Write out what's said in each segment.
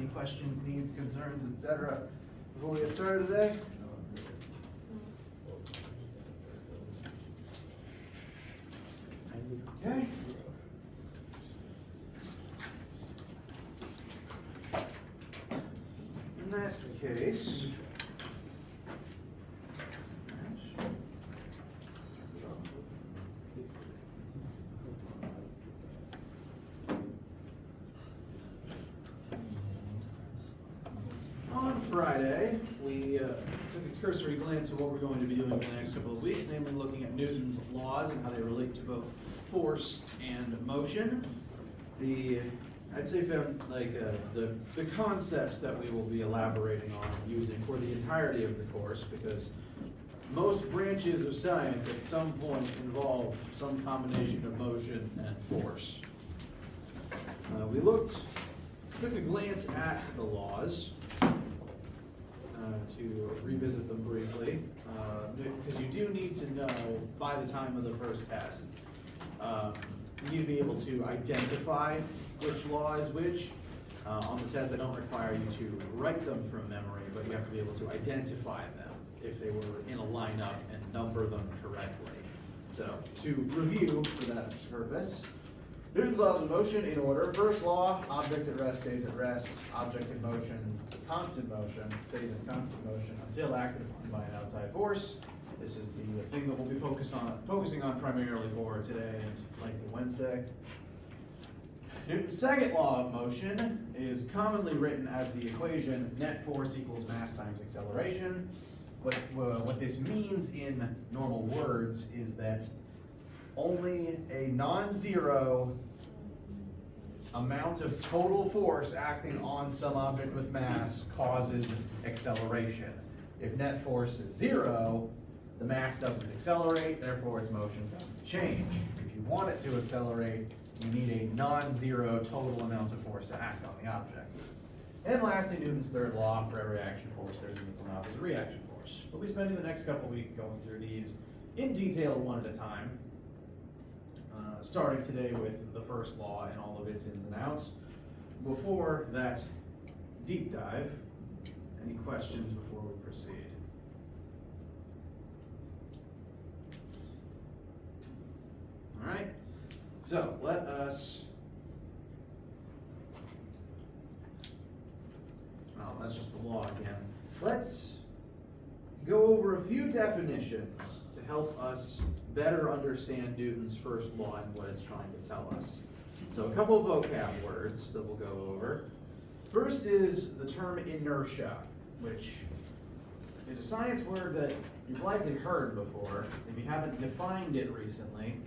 Any questions, needs, concerns, etc. before we get started today? Okay. In that case, on Friday, we took a cursory glance at what we're going to be doing for the next couple of weeks, namely looking at Newton's laws and how they relate to both force and motion. I'd say the concepts that we will be elaborating on and using for the entirety of the course, because most branches of science at some point involve some combination of motion and force. We took a glance at the laws to revisit them briefly, because you do need to know by the time of the first test. You need to be able to identify which law is which. On the test, I don't require you to write them from memory, but you have to be able to identify them if they were in a lineup and number them correctly. So, to review for that purpose, Newton's laws of motion in order. First law, object at rest stays at rest. Object in motion, constant motion, stays in constant motion until acted upon by an outside force. This is the thing that we'll be focusing on primarily for today and likely Wednesday. Newton's second law of motion is commonly written as the equation net force equals mass times acceleration. What this means in normal words is that only a non-zero amount of total force acting on some object with mass causes acceleration. If net force is zero, the mass doesn't accelerate, therefore its motion doesn't change. If you want it to accelerate, you need a non-zero total amount of force to act on the object. And lastly, Newton's third law, for every action force, there's an equal and opposite reaction force. We'll be spending the next couple weeks going through these in detail one at a time. Starting today with the first law and all of its ins and outs. Before that deep dive, any questions before we proceed? All right, so let us, well, that's just the law again. Let's go over a few definitions to help us better understand Newton's first law and what it's trying to tell us. So a couple of vocab words that we'll go over. First is the term inertia, which is a science word that you've likely heard before. If you haven't defined it recently,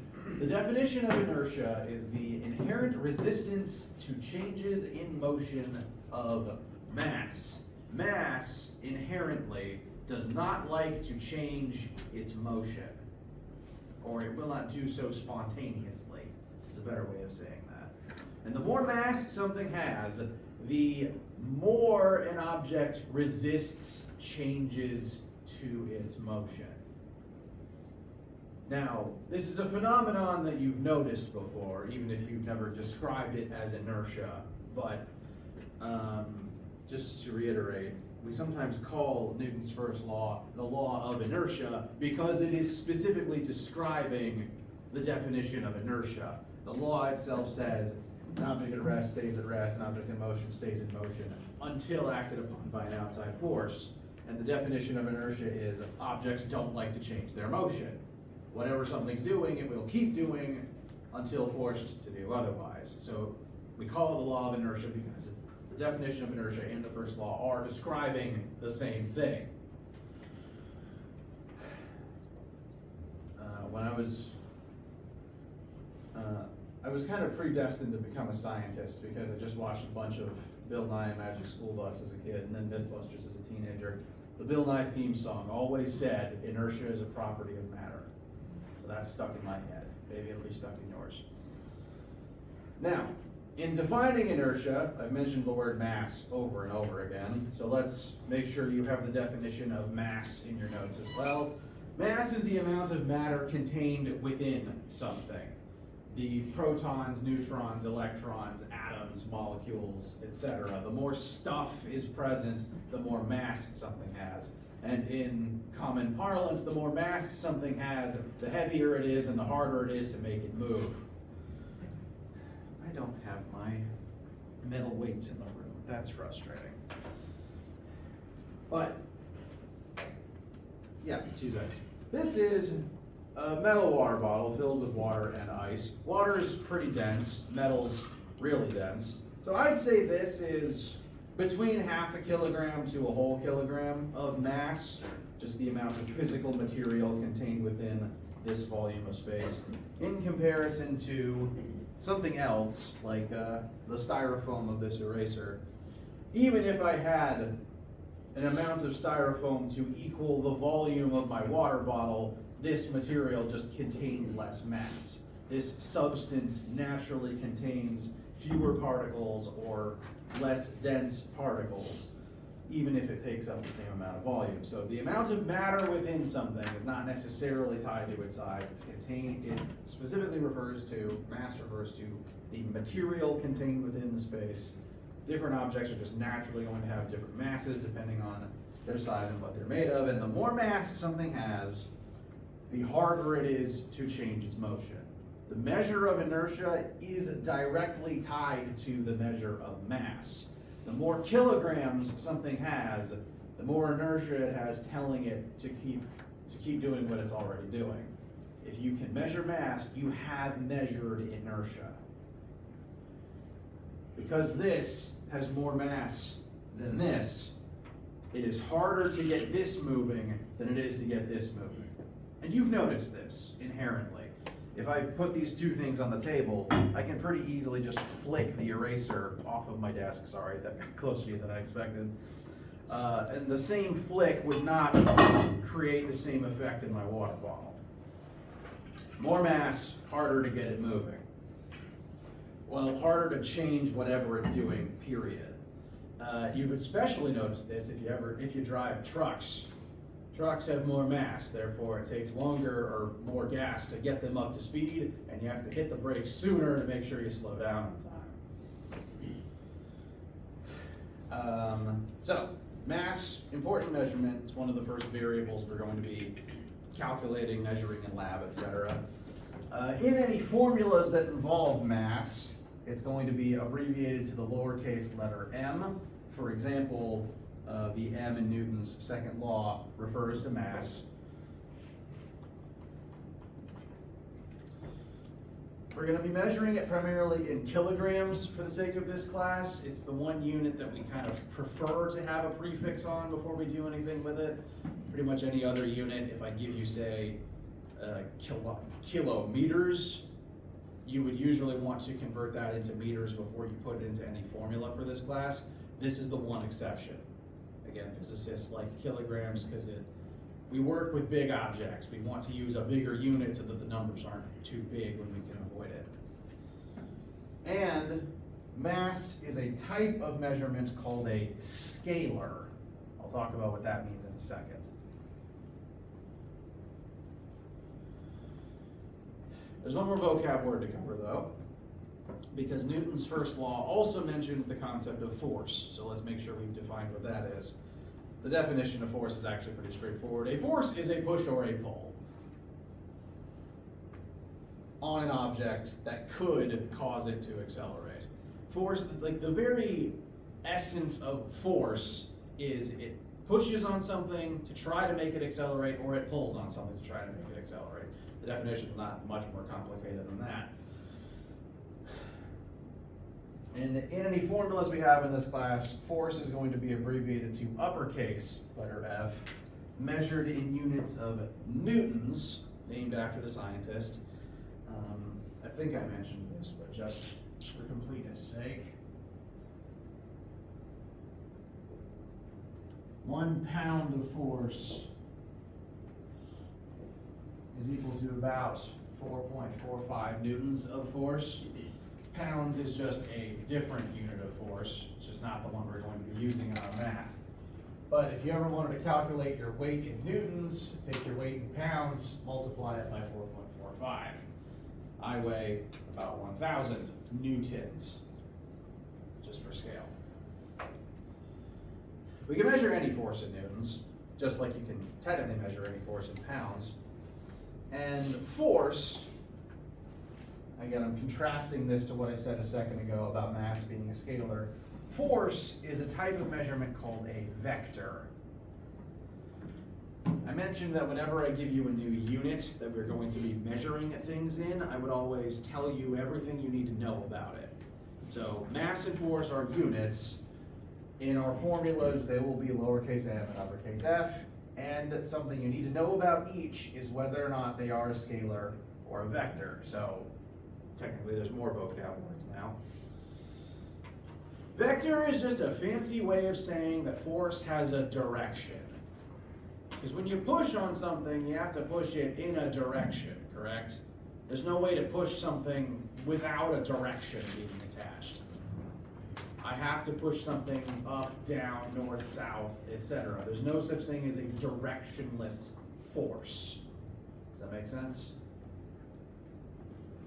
the definition of inertia is the inherent resistance to changes in motion of mass. Mass inherently does not like to change its motion, or it will not do so spontaneously. It's a better way of saying that. And the more mass something has, the more an object resists changes to its motion. Now, this is a phenomenon that you've noticed before, even if you've never described it as inertia, but just to reiterate, we sometimes call Newton's first law the law of inertia because it is specifically describing the definition of inertia. The law itself says an object at rest stays at rest, an object in motion stays in motion until acted upon by an outside force. And the definition of inertia is objects don't like to change their motion. Whatever something's doing, it will keep doing until forced to do otherwise. So we call it the law of inertia because the definition of inertia and the first law are describing the same thing. When I was kind of predestined to become a scientist because I just watched a bunch of Bill Nye and Magic School Bus as a kid and then Mythbusters as a teenager. The Bill Nye theme song always said inertia is a property of matter. So that's stuck in my head. Maybe it'll be stuck in yours. Now, in defining inertia, I've mentioned the word mass over and over again. So let's make sure you have the definition of mass in your notes as well. Mass is the amount of matter contained within something. the protons, neutrons, electrons, atoms, molecules, etc. The more stuff is present, the more mass something has. And in common parlance, the more mass something has, the heavier it is and the harder it is to make it move. I don't have my metal weights in the room. That's frustrating. But, yeah, let's use ice. This is a metal water bottle filled with water and ice. Water is pretty dense, metal's really dense. So I'd say this is between half a kilogram to a whole kilogram of mass, just the amount of physical material contained within this volume of space, in comparison to something else, like the styrofoam of this eraser. Even if I had an amount of styrofoam to equal the volume of my water bottle, this material just contains less mass. This substance naturally contains fewer particles or less dense particles, even if it takes up the same amount of volume. So the amount of matter within something is not necessarily tied to its size. It specifically refers to, mass refers to the material contained within the space. Different objects are just naturally going to have different masses depending on their size and what they're made of. And the more mass something has, the harder it is to change its motion. The measure of inertia is directly tied to the measure of mass. The more kilograms something has, the more inertia it has telling it to keep doing what it's already doing. If you can measure mass, you have measured inertia. Because this has more mass than this, it is harder to get this moving than it is to get this moving. And you've noticed this inherently. If I put these two things on the table, I can pretty easily just flick the eraser off of my desk. Sorry, that got closer to you than I expected. And the same flick would not create the same effect in my water bottle. More mass, harder to get it moving. Well, harder to change whatever it's doing, period. You've especially noticed this if you drive trucks. Trucks have more mass, therefore it takes longer or more gas to get them up to speed, and you have to hit the brakes sooner to make sure you slow down on time. So, mass, important measurement. It's one of the first variables we're going to be calculating, measuring in lab, etc. In any formulas that involve mass, it's going to be abbreviated to the lowercase letter m. For example, the m in Newton's second law refers to mass. We're going to be measuring it primarily in kilograms for the sake of this class. It's the one unit that we kind of prefer to have a prefix on before we do anything with it. Pretty much any other unit, if I give you, say, kilometers, you would usually want to convert that into meters before you put it into any formula for this class. This is the one exception. Again, physicists like kilograms because we work with big objects. We want to use a bigger unit so that the numbers aren't too big when we can avoid it. And mass is a type of measurement called a scalar. I'll talk about what that means in a second. There's one more vocab word to cover though, because Newton's first law also mentions the concept of force. So let's make sure we've defined what that is. The definition of force is actually pretty straightforward. A force is a push or a pull on an object that could cause it to accelerate. Force, like the very essence of force is it pushes on something to try to make it accelerate, or it pulls on something to try to make it accelerate. The definition is not much more complicated than that. And in any formulas we have in this class, force is going to be abbreviated to uppercase letter F, measured in units of newtons, named after the scientist. I think I mentioned this, but just for completeness sake. 1 pound of force is equal to about 4.45 newtons of force. Pounds is just a different unit of force, it's just not the one we're going to be using in our math. But if you ever wanted to calculate your weight in newtons, take your weight in pounds, multiply it by 4.45. I weigh about 1,000 newtons, just for scale. We can measure any force in newtons, just like you can technically measure any force in pounds. And force, again, I'm contrasting this to what I said a second ago about mass being a scalar. Force is a type of measurement called a vector. I mentioned that whenever I give you a new unit that we're going to be measuring things in, I would always tell you everything you need to know about it. So mass and force are units. In our formulas, they will be lowercase m and uppercase f, and something you need to know about each is whether or not they are a scalar or a vector. So technically there's more vocab words now. Vector is just a fancy way of saying that force has a direction. Because when you push on something, you have to push it in a direction, correct? There's no way to push something without a direction being attached. I have to push something up, down, north, south, etc. There's no such thing as a directionless force. Does that make sense?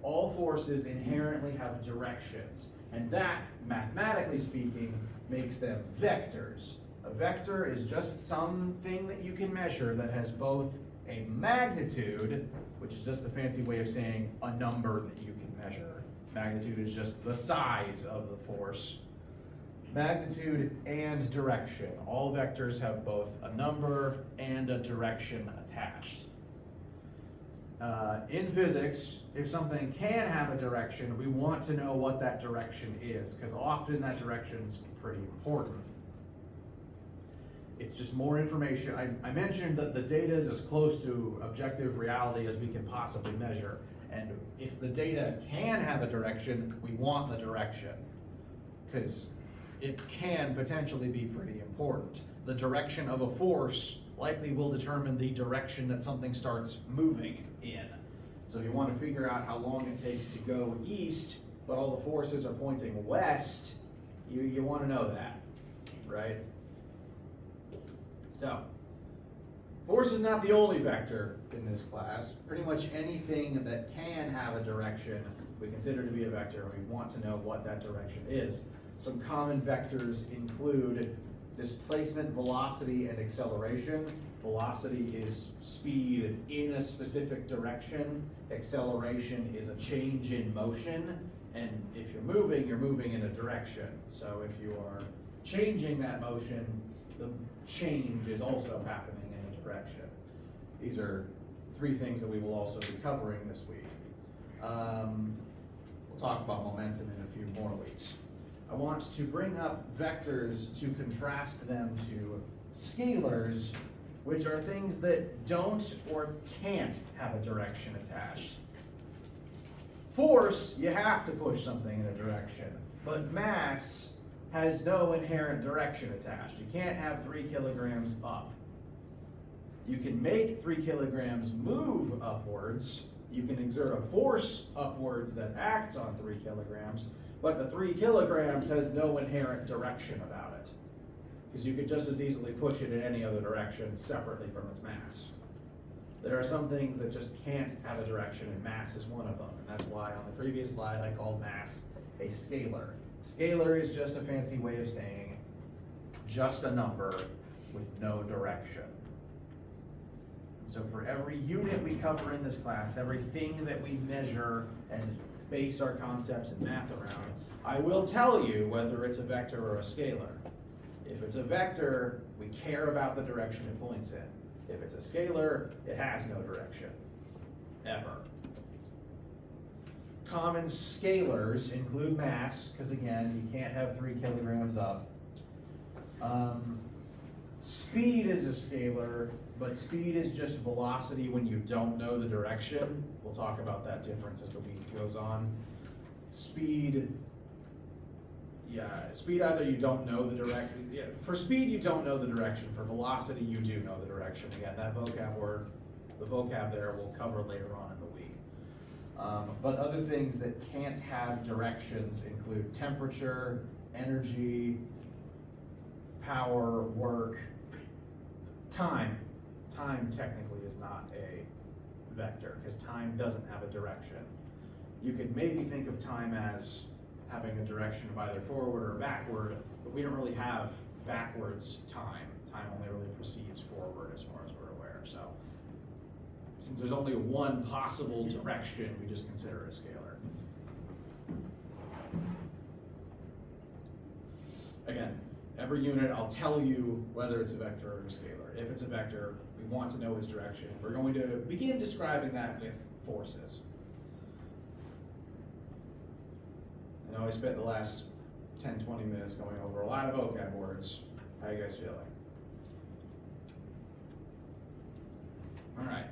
All forces inherently have directions, and that, mathematically speaking, makes them vectors. A vector is just something that you can measure that has both a magnitude, which is just the fancy way of saying a number that you can measure. Magnitude is just the size of the force. Magnitude and direction. All vectors have both a number and a direction attached. In physics, if something can have a direction, we want to know what that direction is, because often that direction is pretty important. It's just more information. I mentioned that the data is as close to objective reality as we can possibly measure. And if the data can have a direction, we want the direction, because it can potentially be pretty important. The direction of a force likely will determine the direction that something starts moving in. So if you want to figure out how long it takes to go east, but all the forces are pointing west, you want to know that, right? So, force is not the only vector in this class. Pretty much anything that can have a direction we consider to be a vector, and we want to know what that direction is. Some common vectors include displacement, velocity, and acceleration. Velocity is speed in a specific direction. Acceleration is a change in motion. And if you're moving in a direction. So if you are changing that motion, the change is also happening in a direction. These are three things that we will also be covering this week. We'll talk about momentum in a few more weeks. I want to bring up vectors to contrast them to scalars, which are things that don't or can't have a direction attached. Force, you have to push something in a direction, but mass has no inherent direction attached. You can't have 3 kilograms up. You can make 3 kilograms move upwards. You can exert a force upwards that acts on 3 kilograms, but the 3 kilograms has no inherent direction about it, because you could just as easily push it in any other direction separately from its mass. There are some things that just can't have a direction, and mass is one of them, and that's why on the previous slide I called mass a scalar. Scalar is just a fancy way of saying just a number with no direction. So for every unit we cover in this class, everything that we measure and base our concepts in math around, I will tell you whether it's a vector or a scalar. If it's a vector, we care about the direction it points in. If it's a scalar, it has no direction, ever. Common scalars include mass, because again, you can't have 3 kilograms up. Speed is a scalar, but speed is just velocity when you don't know the direction. We'll talk about that difference as the week goes on. Speed either you don't know the direction. Yeah, for speed, you don't know the direction. For velocity, you do know the direction. Again, that vocab word, the vocab there, we'll cover later on in the week. But other things that can't have directions include temperature, energy, power, work, time. Time technically is not a vector, because time doesn't have a direction. you could maybe think of time as having a direction of either forward or backward, but we don't really have backwards time. Time only really proceeds forward as far as we're aware. So since there's only one possible direction, we just consider it a scalar. Again, every unit I'll tell you whether it's a vector or a scalar. If it's a vector, we want to know its direction. We're going to begin describing that with forces. I know I spent the last 10-20 minutes going over a lot of vocab words. How are you guys feeling? All right.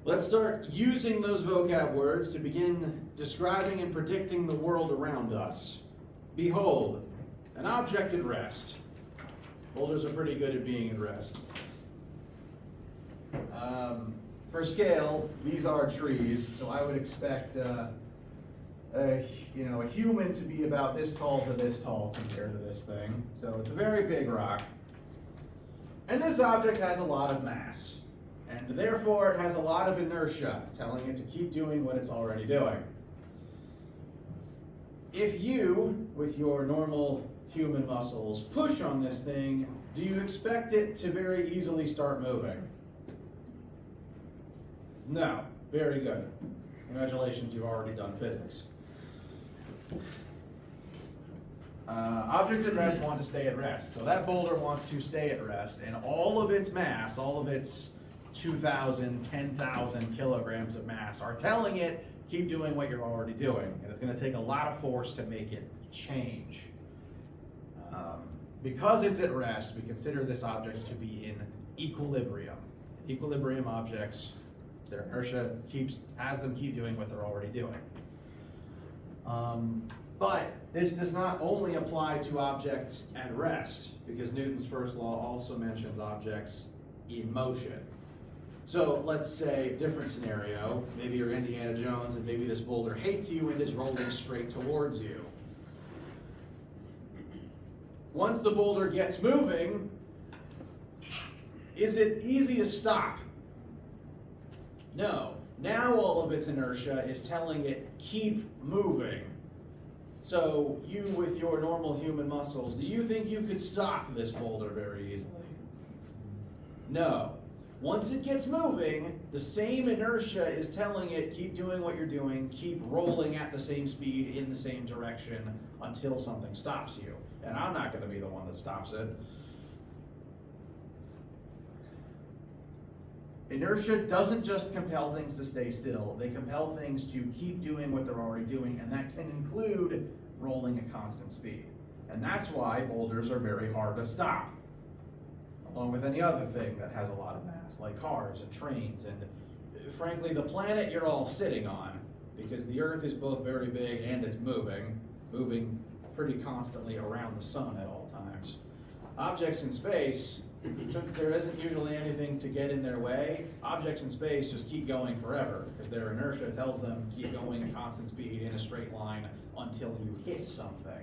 Let's start using those vocab words to begin describing and predicting the world around us. Behold, an object at rest. Boulders are pretty good at being at rest. For scale, these are trees, so I would expect a human to be about this tall to this tall compared to this thing. So it's a very big rock. And this object has a lot of mass. And therefore it has a lot of inertia, telling it to keep doing what it's already doing. If you, with your normal human muscles, push on this thing, do you expect it to very easily start moving? No. Very good. Congratulations, you've already done physics. Objects at rest want to stay at rest. So that boulder wants to stay at rest, and all of its mass, all of its 2,000, 10,000 kilograms of mass are telling it, keep doing what you're already doing. And it's going to take a lot of force to make it change. Because it's at rest, we consider this object to be in equilibrium. Equilibrium objects, their inertia has them keep doing what they're already doing. But this does not only apply to objects at rest, because Newton's first law also mentions objects in motion. So let's say, different scenario, maybe you're Indiana Jones and maybe this boulder hates you and is rolling straight towards you. Once the boulder gets moving, is it easy to stop? No. Now all of its inertia is telling it, keep moving. So you, with your normal human muscles, do you think you could stop this boulder very easily? No. Once it gets moving, the same inertia is telling it, keep doing what you're doing, keep rolling at the same speed in the same direction until something stops you. And I'm not going to be the one that stops it. Inertia doesn't just compel things to stay still. They compel things to keep doing what they're already doing, and that can include rolling at constant speed. And that's why boulders are very hard to stop, along with any other thing that has a lot of mass, like cars and trains, and frankly, the planet you're all sitting on, because the Earth is both very big and it's moving pretty constantly around the sun at all times. Objects in space, since there isn't usually anything to get in their way, objects in space just keep going forever, because their inertia tells them keep going at constant speed in a straight line until you hit something.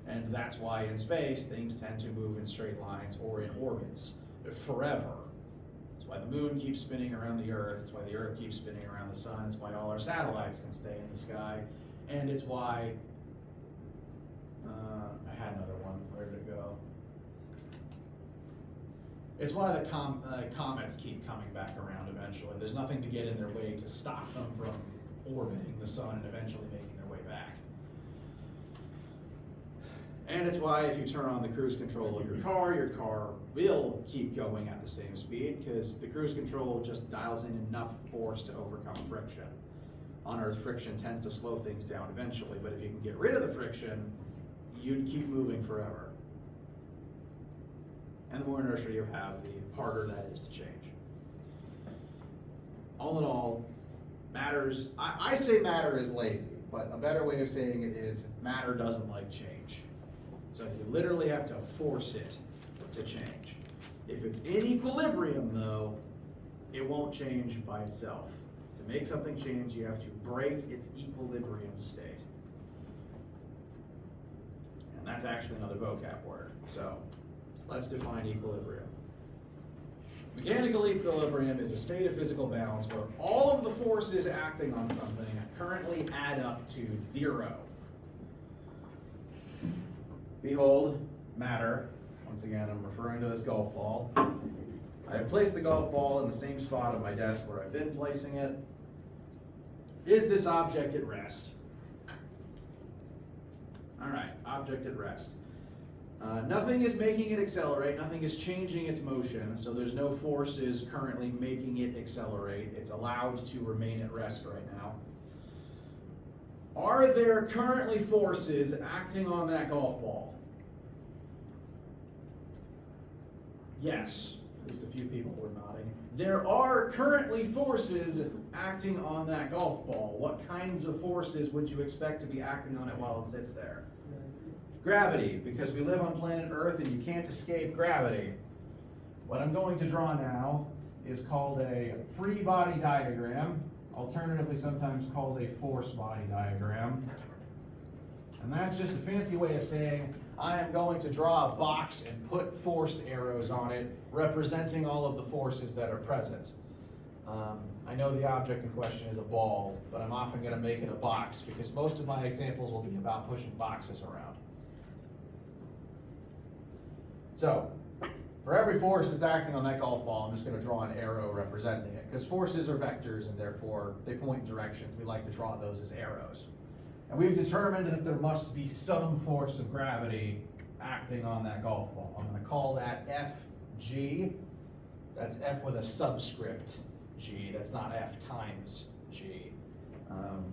And that's why in space, things tend to move in straight lines or in orbits forever. That's why the moon keeps spinning around the Earth. It's why the Earth keeps spinning around the sun. It's why all our satellites can stay in the sky. And it's why, I had another one, where did it go? It's why the comets keep coming back around eventually. There's nothing to get in their way to stop them from orbiting the sun and eventually making their way back. And it's why if you turn on the cruise control of your car will keep going at the same speed, because the cruise control just dials in enough force to overcome friction. On Earth, friction tends to slow things down eventually, but if you can get rid of the friction, you'd keep moving forever. And the more inertia you have, the harder that is to change. All in all, I say matter is lazy, but a better way of saying it is matter doesn't like change. So you literally have to force it to change. If it's in equilibrium though, it won't change by itself. To make something change, you have to break its equilibrium state. And that's actually another vocab word. So let's define equilibrium. Mechanical equilibrium is a state of physical balance where all of the forces acting on something currently add up to 0. Behold, matter. Once again, I'm referring to this golf ball. I have placed the golf ball in the same spot on my desk where I've been placing it. Is this object at rest? All right, object at rest. Nothing is making it accelerate, nothing is changing its motion, so there's no forces currently making it accelerate. It's allowed to remain at rest right now. Are there currently forces acting on that golf ball? Yes, at least a few people were nodding. There are currently forces acting on that golf ball. What kinds of forces would you expect to be acting on it while it sits there? Gravity, because we live on planet Earth and you can't escape gravity. What I'm going to draw now is called a free body diagram, alternatively sometimes called a force body diagram. And that's just a fancy way of saying I am going to draw a box and put force arrows on it, representing all of the forces that are present. I know the object in question is a ball, but I'm often going to make it a box because most of my examples will be about pushing boxes around. So, for every force that's acting on that golf ball, I'm just going to draw an arrow representing it, because forces are vectors and therefore they point in directions. We like to draw those as arrows. And we've determined that there must be some force of gravity acting on that golf ball. I'm going to call that Fg. That's F with a subscript G. That's not F times G.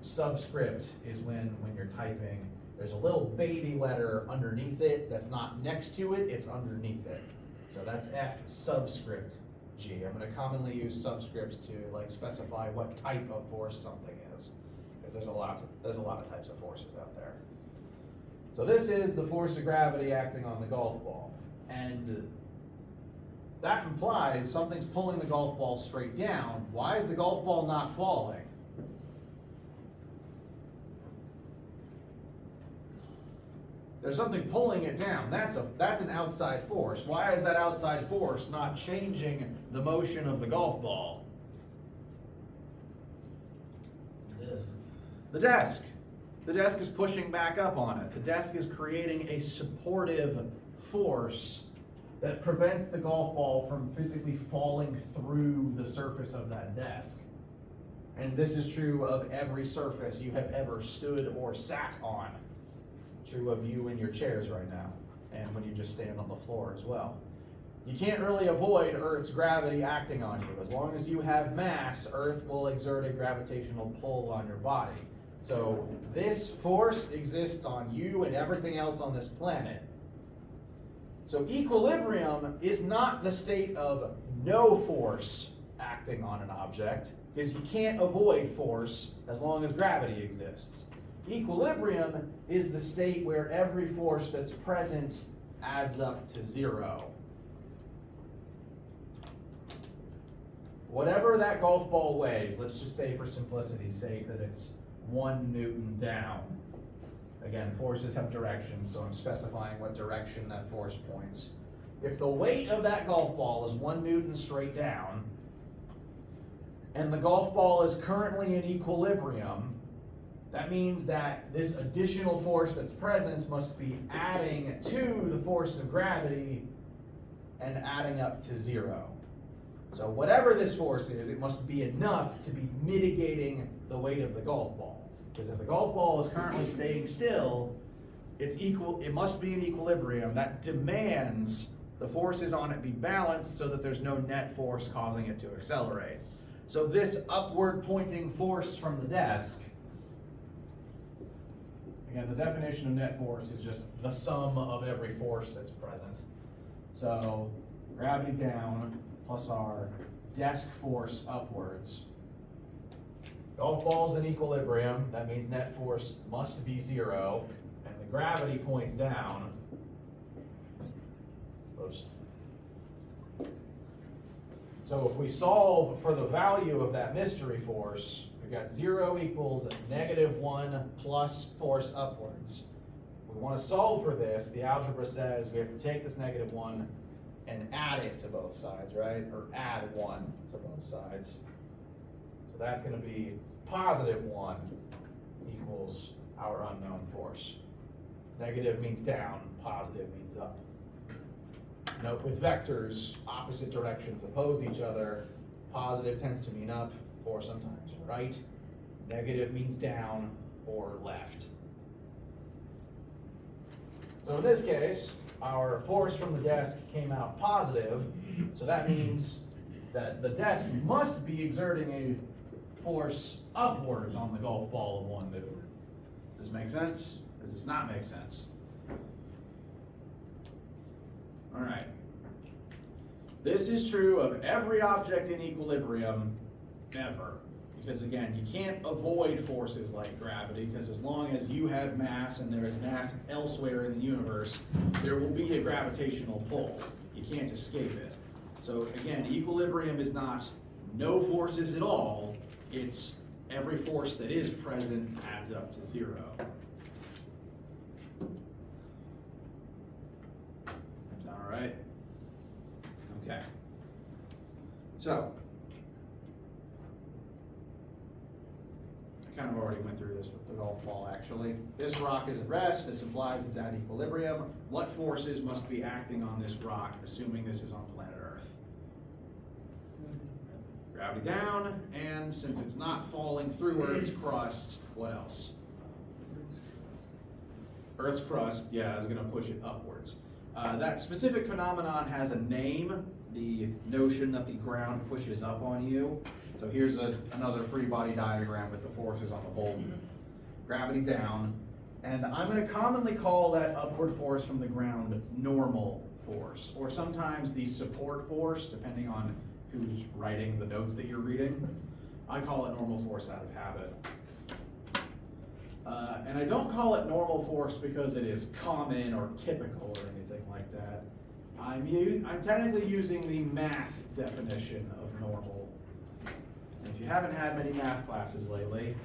Subscript is when you're typing, there's a little baby letter underneath it that's not next to it, it's underneath it. So that's F subscript G. I'm going to commonly use subscripts to specify what type of force something is, because there's a lot of types of forces out there. So this is the force of gravity acting on the golf ball, and that implies something's pulling the golf ball straight down. Why is the golf ball not falling? There's something pulling it down. That's an outside force. Why is that outside force not changing the motion of the golf ball? The desk. The desk is pushing back up on it. The desk is creating a supportive force that prevents the golf ball from physically falling through the surface of that desk. And this is true of every surface you have ever stood or sat on. True of you and your chairs right now, and when you just stand on the floor as well. You can't really avoid Earth's gravity acting on you. As long as you have mass, Earth will exert a gravitational pull on your body. So this force exists on you and everything else on this planet. So equilibrium is not the state of no force acting on an object, because you can't avoid force as long as gravity exists. Equilibrium is the state where every force that's present adds up to 0. Whatever that golf ball weighs, let's just say for simplicity's sake that it's 1 Newton down. Again, forces have directions, so I'm specifying what direction that force points. If the weight of that golf ball is 1 Newton straight down, and the golf ball is currently in equilibrium, that means that this additional force that's present must be adding to the force of gravity and adding up to 0. So whatever this force is, it must be enough to be mitigating the weight of the golf ball. Because if the golf ball is currently staying still, it must be in equilibrium. That demands the forces on it be balanced so that there's no net force causing it to accelerate. So this upward pointing force from the desk, again, the definition of net force is just the sum of every force that's present. So gravity down plus our desk force upwards. Golf ball's in equilibrium, that means net force must be 0, and the gravity points down. Oops. So if we solve for the value of that mystery force, we've got 0 equals -1 plus force upwards. If we want to solve for this, the algebra says we have to take this -1 and add it to both sides, right? Or add 1 to both sides. So that's going to be positive 1 equals our unknown force. Negative means down, positive means up. Note with vectors, opposite directions oppose each other. Positive tends to mean up, or sometimes right. Negative means down or left. So in this case, our force from the desk came out positive, so that means that the desk must be exerting a force upwards on the golf ball of 1 newton. Does this make sense? Does this not make sense? All right. This is true of every object in equilibrium ever. Because again, you can't avoid forces like gravity, because as long as you have mass and there is mass elsewhere in the universe, there will be a gravitational pull. You can't escape it. So again, equilibrium is not no forces at all, it's every force that is present adds up to 0. Sound all right? Okay. So, I kind of already went through this with the golf ball actually. This rock is at rest, this implies it's at equilibrium. What forces must be acting on this rock, assuming this is on planet Earth? Gravity down, and since it's not falling through Earth's crust, what else? Earth's crust, yeah, is gonna push it upwards. That specific phenomenon has a name, the notion that the ground pushes up on you. So here's another free body diagram with the forces on the boulder. Gravity down, and I'm going to commonly call that upward force from the ground normal force, or sometimes the support force, depending on who's writing the notes that you're reading. I call it normal force out of habit. And I don't call it normal force because it is common or typical or anything like that. I'm technically using the math definition of normal. And if you haven't had many math classes lately,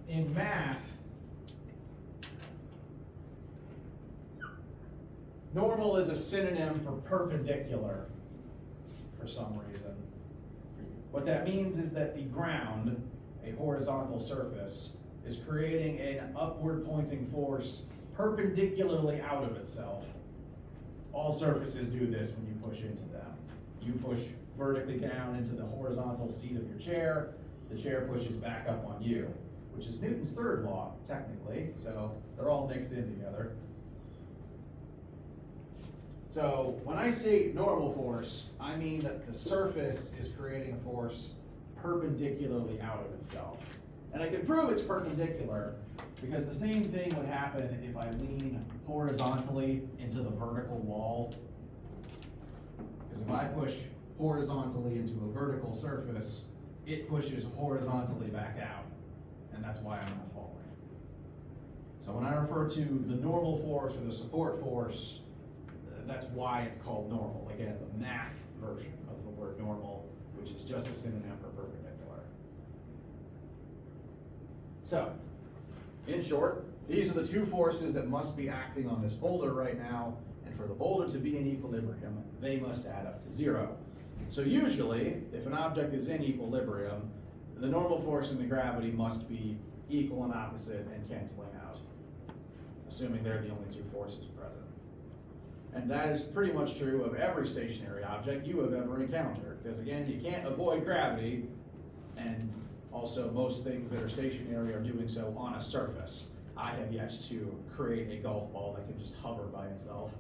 in math, normal is a synonym for perpendicular for some reason. What that means is that the ground, a horizontal surface, is creating an upward pointing force perpendicularly out of itself. All surfaces do this when you push into them. You push vertically down into the horizontal seat of your chair, the chair pushes back up on you, which is Newton's third law, technically, so they're all mixed in together. So when I say normal force, I mean that the surface is creating a force perpendicularly out of itself. And I can prove it's perpendicular because the same thing would happen if I lean horizontally into the vertical wall. Because if I push horizontally into a vertical surface, it pushes horizontally back out. And that's why I'm not falling. So when I refer to the normal force or the support force, that's why it's called normal. Again, the math version of the word normal, which is just a synonym for perpendicular. So, in short, these are the two forces that must be acting on this boulder right now, and for the boulder to be in equilibrium, they must add up to 0. So usually, if an object is in equilibrium, the normal force and the gravity must be equal and opposite and canceling out, assuming they're the only two forces present. And that is pretty much true of every stationary object you have ever encountered, because again, you can't avoid gravity, and also most things that are stationary are doing so on a surface. I have yet to create a golf ball that can just hover by itself.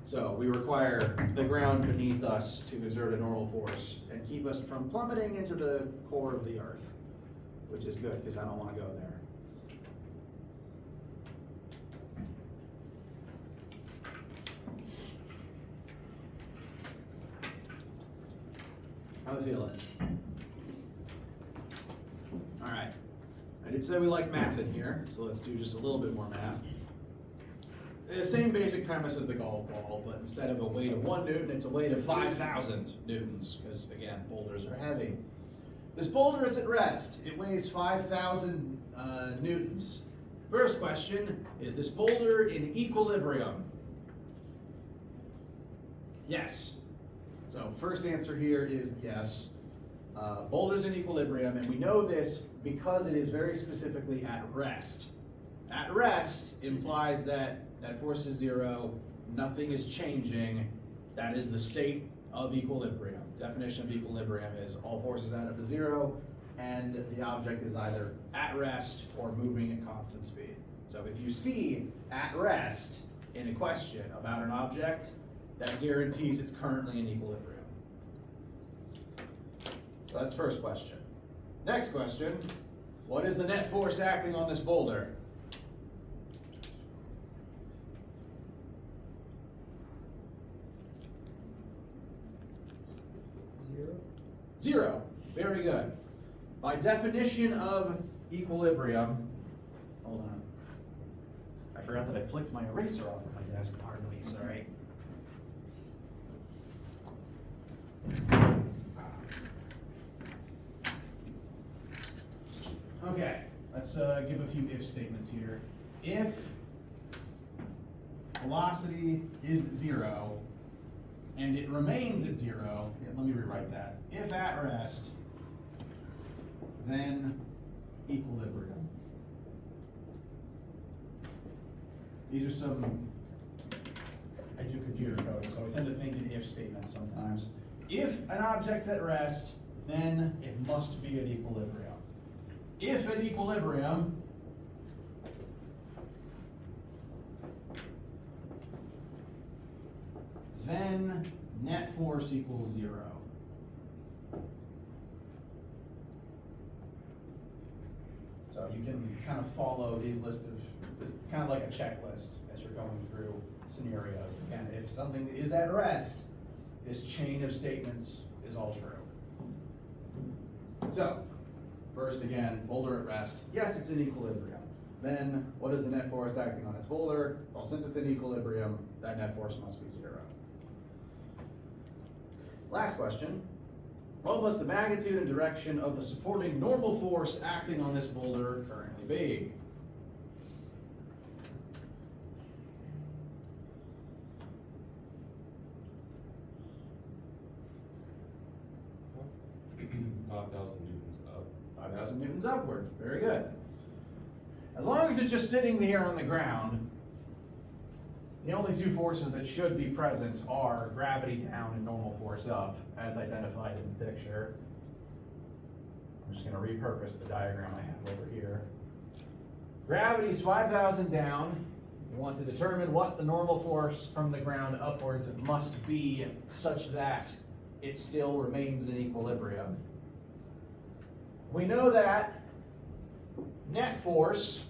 So we require the ground beneath us to exert a normal force and keep us from plummeting into the core of the earth, which is good because I don't want to go there. How am I feeling? All right. I did say we like math in here, so let's do just a little bit more math. The same basic premise as the golf ball, but instead of a weight of 1 Newton, it's a weight of 5,000 Newtons, because again, boulders are heavy. This boulder is at rest. It weighs 5,000 Newtons. First question, is this boulder in equilibrium? Yes. So first answer here is yes. boulder's in equilibrium, and we know this because it is very specifically at rest. At rest implies that net force is zero, nothing is changing. That is the state of equilibrium. Definition of equilibrium is all forces add up to zero, and the object is either at rest or moving at constant speed. So if you see at rest in a question about an object, that guarantees it's currently in equilibrium. So that's first question. Next question, what is the net force acting on this boulder? Zero. Very good. By definition of equilibrium, hold on. I forgot that I flicked my eraser off of my desk. Pardon me, sorry. Okay, let's give a few if statements here. If velocity is zero and it remains at zero, let me rewrite that. If at rest, then equilibrium. These are some, I do computer coding, so I tend to think in if statements sometimes. If an object's at rest, then it must be at equilibrium. If at equilibrium, then net force equals zero. So you can kind of follow these lists of, this kind of like a checklist as you're going through scenarios. Again, if something is at rest, this chain of statements is all true. So, first again, boulder at rest. Yes, it's in equilibrium. Then, what is the net force acting on its boulder? Well, since it's in equilibrium, that net force must be zero. Last question. What must the magnitude and direction of the supporting normal force acting on this boulder currently be? Newtons up. 5,000 newtons upward. Very good. As long as it's just sitting here on the ground, the only two forces that should be present are gravity down and normal force up, as identified in the picture. I'm just going to repurpose the diagram I have over here. Gravity's 5,000 down. You want to determine what the normal force from the ground upwards must be such that it still remains in equilibrium. We know that net force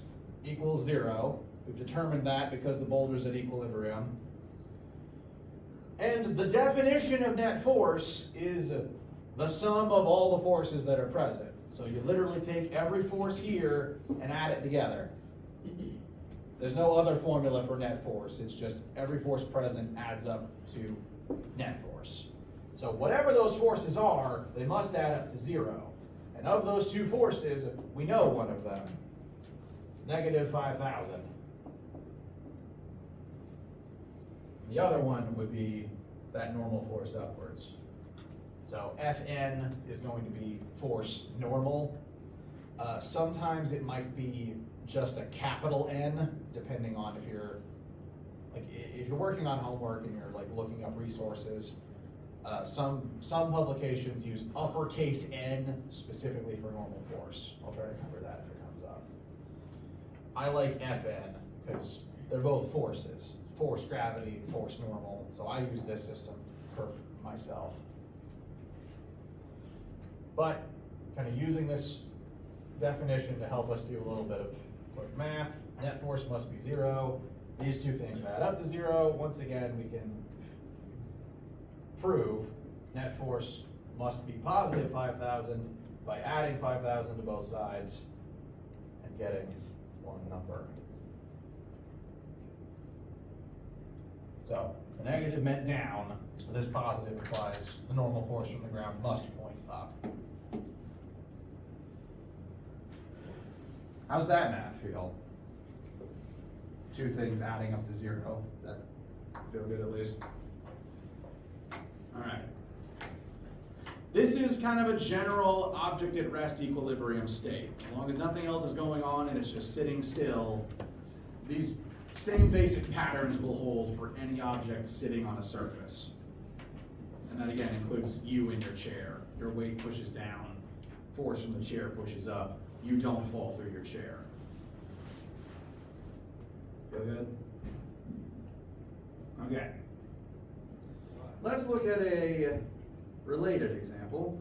equals zero. We've determined that because the boulder's at equilibrium. And the definition of net force is the sum of all the forces that are present. So you literally take every force here and add it together. There's no other formula for net force. It's just every force present adds up to net force. So whatever those forces are, they must add up to zero. And of those two forces, we know one of them, negative 5,000. The other one would be that normal force upwards. So Fn is going to be force normal. Sometimes it might be just a capital N, depending on if you're working on homework and you're like looking up resources. Some publications use uppercase N specifically for normal force. I'll try to cover that if it comes up. I like Fn because they're both forces. Force gravity, force normal. So I use this system for myself. But kind of using this definition to help us do a little bit of quick math. Net force must be zero. These two things add up to zero. Once again, we can prove net force must be positive 5,000 by adding 5,000 to both sides and getting one number. So the negative meant down, so this positive implies the normal force from the ground must point up. How's that math feel? Two things adding up to zero. Does that feel good at least? All right. This is kind of a general object at rest equilibrium state. As long as nothing else is going on and it's just sitting still, these same basic patterns will hold for any object sitting on a surface. And that again includes you in your chair. Your weight pushes down, force from the chair pushes up. You don't fall through your chair. Feel good? Okay. Let's look at a related example.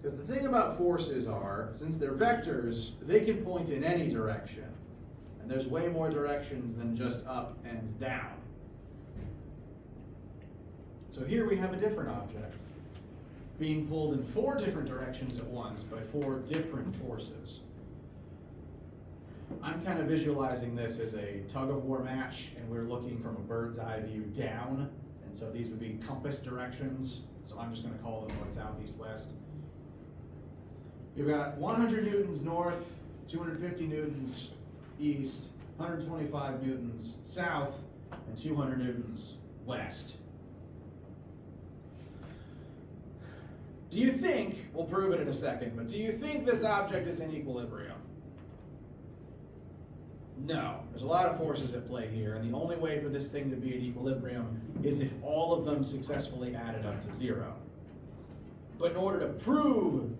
Because the thing about forces are, since they're vectors, they can point in any direction. And there's way more directions than just up and down. So here we have a different object being pulled in 4 different directions at once by 4 different forces. I'm kind of visualizing this as a tug-of-war match, and we're looking from a bird's eye view down, and so these would be compass directions, so I'm just going to call them north, south, east, west. You've got 100 newtons north, 250 newtons east, 125 newtons south, and 200 newtons west. Do you think, we'll prove it in a second, but do you think this object is in equilibrium? No, there's a lot of forces at play here, and the only way for this thing to be in equilibrium is if all of them successfully added up to 0. But in order to prove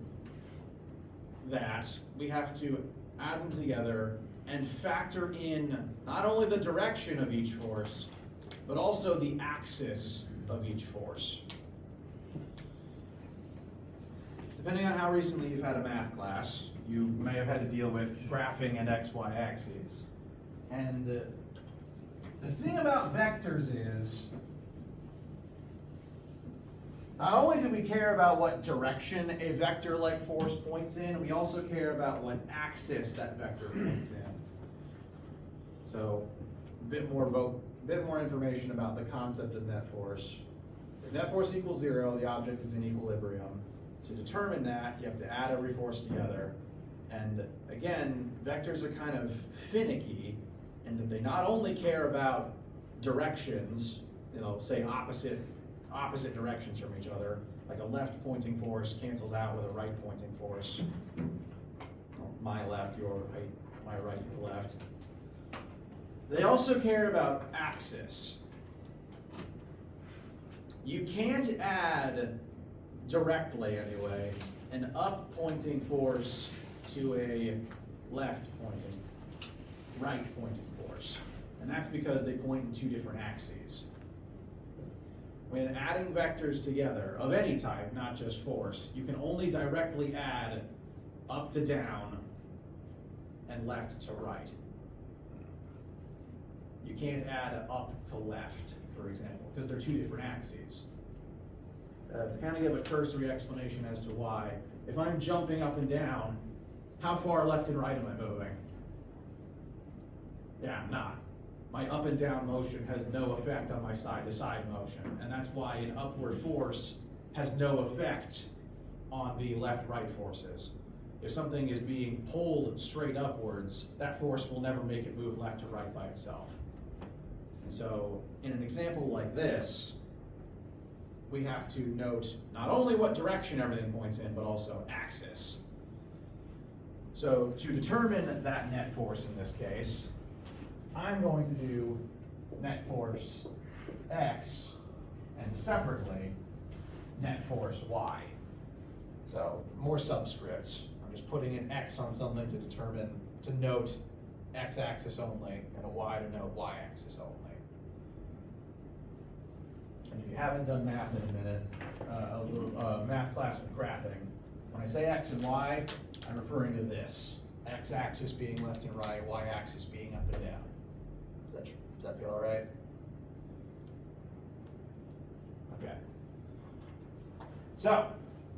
that, we have to add them together and factor in not only the direction of each force, but also the axis of each force. Depending on how recently you've had a math class, you may have had to deal with graphing and XY axes. And the thing about vectors is, not only do we care about what direction a vector-like force points in, we also care about what axis that vector points in. So, a bit more information about the concept of net force. If net force equals 0, the object is in equilibrium. To determine that, you have to add every force together. And again, vectors are kind of finicky in that they not only care about directions, say opposite directions from each other, like a left pointing force cancels out with a right pointing force. My left, your right, my right, your left. They also care about axis. You can't add, directly anyway, an up pointing force to a left pointing, right pointing force. And that's because they point in 2 different axes. When adding vectors together, of any type, not just force, you can only directly add up to down and left to right. You can't add up to left, for example, because they're 2 different axes. To kind of give a cursory explanation as to why, if I'm jumping up and down, how far left and right am I moving? Yeah, I'm not. My up and down motion has no effect on my side-to-side motion, and that's why an upward force has no effect on the left-right forces. If something is being pulled straight upwards, that force will never make it move left to right by itself. And so, in an example like this, we have to note not only what direction everything points in, but also axis. So to determine that net force in this case, I'm going to do net force X and separately net force Y. So more subscripts. I'm just putting an X on something to note X-axis only, and a Y to note Y-axis only. And if you haven't done math in a minute, a little math class with graphing, when I say X and Y, I'm referring to this. X-axis being left and right, Y-axis being up and down. Does that feel all right? Okay. So,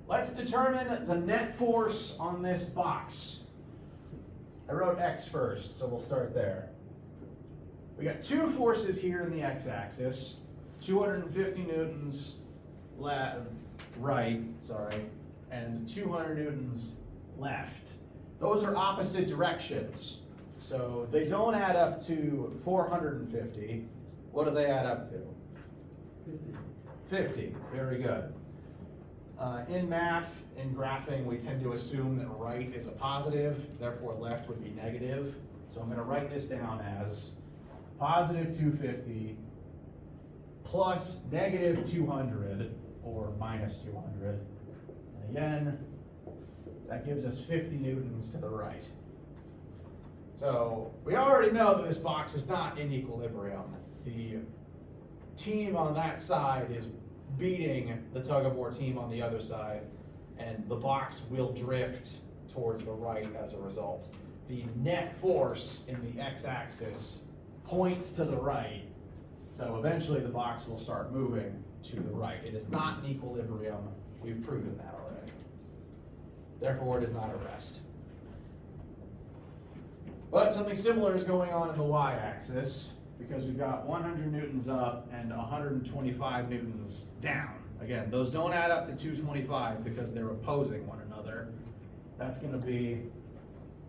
let's determine the net force on this box. I wrote X first, so we'll start there. We got 2 forces here in the X-axis. 250 newtons right, and 200 newtons left. Those are opposite directions. So they don't add up to 450. What do they add up to? 50, very good. In math, in graphing, we tend to assume that right is a positive, therefore left would be negative. So I'm gonna write this down as positive 250 plus negative 200, or minus 200. And again, that gives us 50 newtons to the right. So we already know that this box is not in equilibrium. The team on that side is beating the tug of war team on the other side, and the box will drift towards the right as a result. The net force in the x-axis points to the right, so eventually the box will start moving to the right. It is not in equilibrium. We've proven that already. Therefore, it is not a rest. But something similar is going on in the y-axis, because we've got 100 newtons up and 125 newtons down. Again, those don't add up to 225 because they're opposing one another. That's going to be,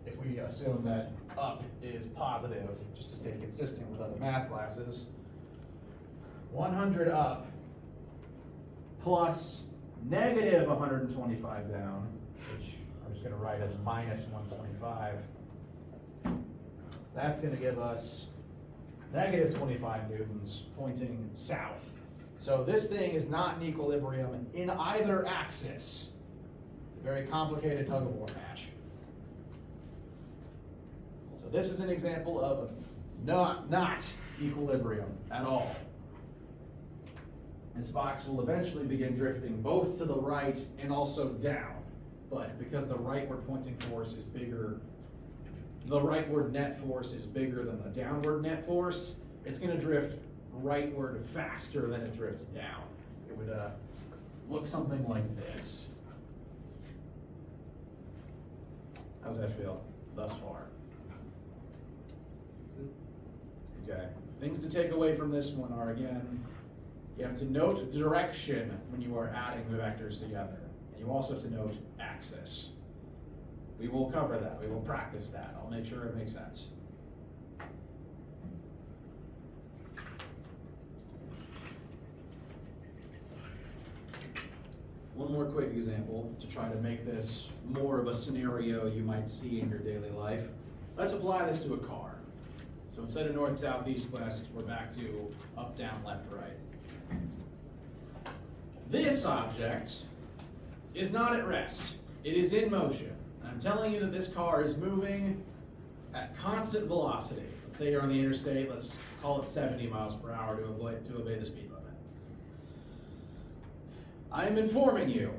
if we assume that up is positive, just to stay consistent with other math classes, 100 up plus negative 125 down, which I'm just going to write as minus 125. That's going to give us negative 25 newtons pointing south. So this thing is not in equilibrium in either axis. It's a very complicated tug of war match. So this is an example of not equilibrium at all. This box will eventually begin drifting both to the right and also down. But because the rightward pointing force is bigger, the rightward net force is bigger than the downward net force, it's going to drift rightward faster than it drifts down. It would look something like this. How's that feel thus far? Okay. Things to take away from this one are, again, you have to note direction when you are adding the vectors together. And you also have to note axis. We will cover that. We will practice that. I'll make sure it makes sense. One more quick example to try to make this more of a scenario you might see in your daily life. Let's apply this to a car. So instead of north, south, east, west, we're back to up, down, left, right. This object is not at rest. It is in motion. I'm telling you that this car is moving at constant velocity. Let's say you're on the interstate, let's call it 70 miles per hour to obey the speed limit. I am informing you,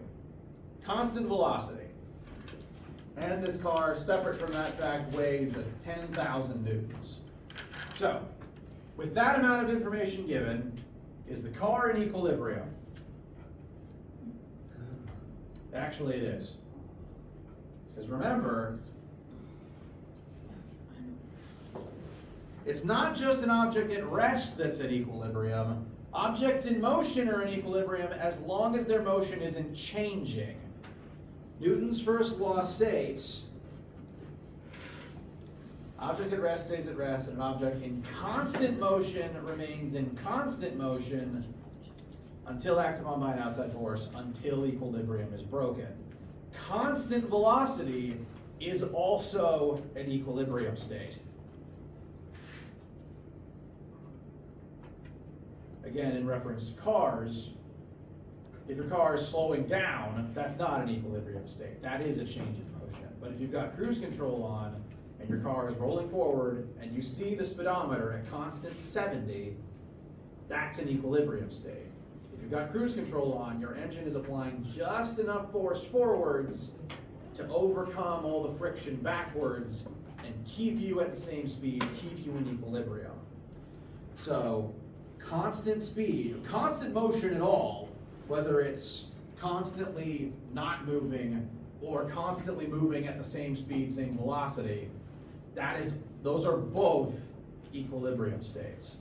constant velocity. And this car, separate from that fact, weighs 10,000 newtons. So, with that amount of information given, is the car in equilibrium? Actually, it is. Because remember, it's not just an object at rest that's at equilibrium. Objects in motion are in equilibrium as long as their motion isn't changing. Newton's first law states, object at rest stays at rest, and an object in constant motion remains in constant motion until acted upon by an outside force, until equilibrium is broken. Constant velocity is also an equilibrium state. Again, in reference to cars, if your car is slowing down, that's not an equilibrium state. That is a change in motion. But if you've got cruise control on and your car is rolling forward and you see the speedometer at constant 70, that's an equilibrium state. If you've got cruise control on, your engine is applying just enough force forwards to overcome all the friction backwards and keep you at the same speed, keep you in equilibrium. So, constant speed, constant motion at all, whether it's constantly not moving or constantly moving at the same speed, same velocity, those are both equilibrium states.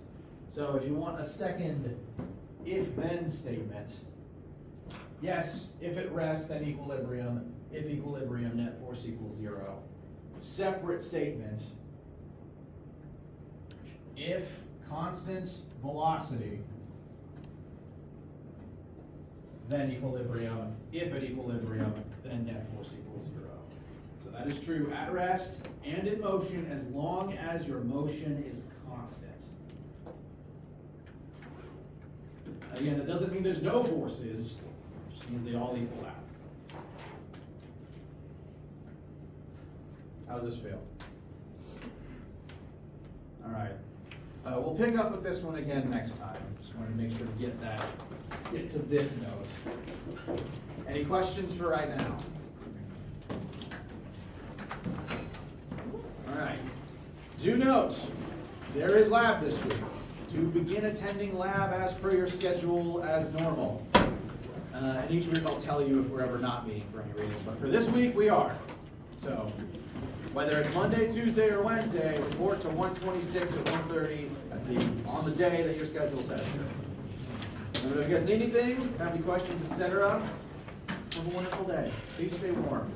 So if you want a second if-then statement, yes, if at rest, then equilibrium. If equilibrium, net force equals 0. Separate statement, if constant velocity, then equilibrium. If at equilibrium, then net force equals 0. So that is true at rest and in motion as long as your motion is constant. Again, it doesn't mean there's no forces, it just means they all equal out. How's this feel? All right. We'll pick up with this one again next time. Just wanted to make sure to get to this note. Any questions for right now? All right. Do note, there is lab this week. Do begin attending lab as per your schedule as normal. And each week I'll tell you if we're ever not meeting for any reason. But for this week, we are. So whether it's Monday, Tuesday, or Wednesday, report to 126 at 1:30 on the day that your schedule says. And if you guys need anything, have any questions, etc., have a wonderful day. Please stay warm.